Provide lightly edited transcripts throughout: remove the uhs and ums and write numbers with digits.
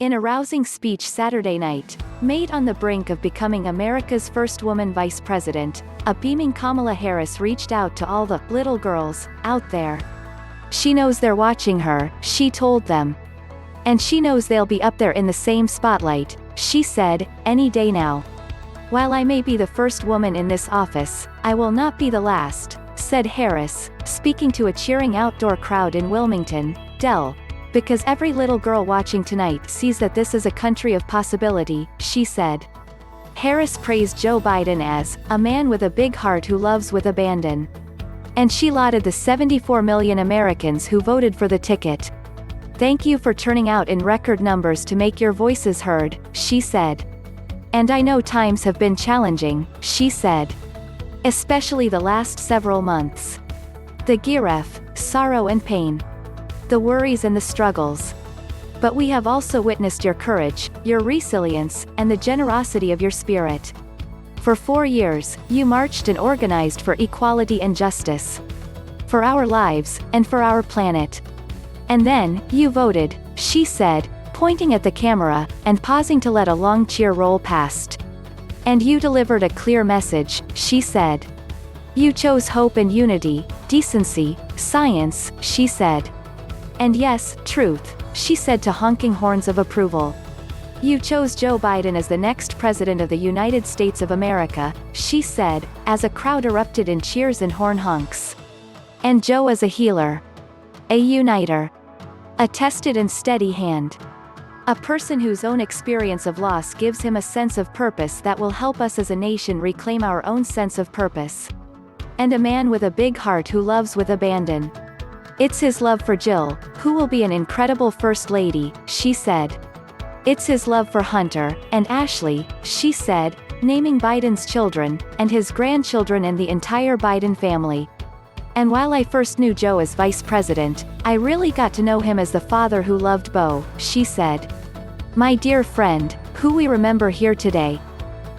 In a rousing speech Saturday night, made on the brink of becoming America's first woman vice president, a beaming Kamala Harris reached out to all the little girls out there. She knows they're watching her, she told them. And she knows they'll be up there in the same spotlight, she said, any day now. While I may be the first woman in this office, I will not be the last, said Harris, speaking to a cheering outdoor crowd in Wilmington, Del. Because every little girl watching tonight sees that this is a country of possibility, she said. Harris praised Joe Biden as a man with a big heart who loves with abandon. And she lauded the 74 million Americans who voted for the ticket. Thank you for turning out in record numbers to make your voices heard, she said. And I know times have been challenging, she said. Especially the last several months. The giref, sorrow and pain. The worries and the struggles. But we have also witnessed your courage, your resilience, and the generosity of your spirit. For 4 years, you marched and organized for equality and justice. For our lives, and for our planet. And then, you voted, she said, pointing at the camera, and pausing to let a long cheer roll past. And you delivered a clear message, she said. You chose hope and unity, decency, science, she said. And yes, truth, she said to honking horns of approval. You chose Joe Biden as the next president of the United States of America, she said, as a crowd erupted in cheers and horn-honks. And Joe as a healer. A uniter. A tested and steady hand. A person whose own experience of loss gives him a sense of purpose that will help us as a nation reclaim our own sense of purpose. And a man with a big heart who loves with abandon. It's his love for Jill, who will be an incredible first lady, she said. It's his love for Hunter, and Ashley, she said, naming Biden's children, and his grandchildren and the entire Biden family. And while I first knew Joe as vice president, I really got to know him as the father who loved Beau, she said. My dear friend, who we remember here today.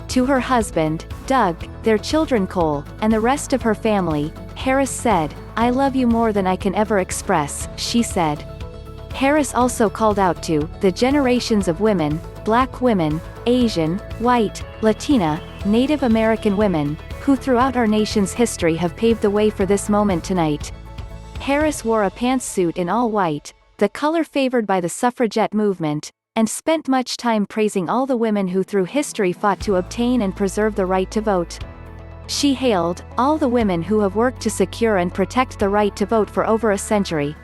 To her husband, Doug, their children Cole, and the rest of her family, Harris said, I love you more than I can ever express, she said. Harris also called out to the generations of women, Black women, Asian, white, Latina, Native American women, who throughout our nation's history have paved the way for this moment tonight. Harris wore a pantsuit in all white, the color favored by the suffragette movement, and spent much time praising all the women who through history fought to obtain and preserve the right to vote. She hailed all the women who have worked to secure and protect the right to vote for over a century,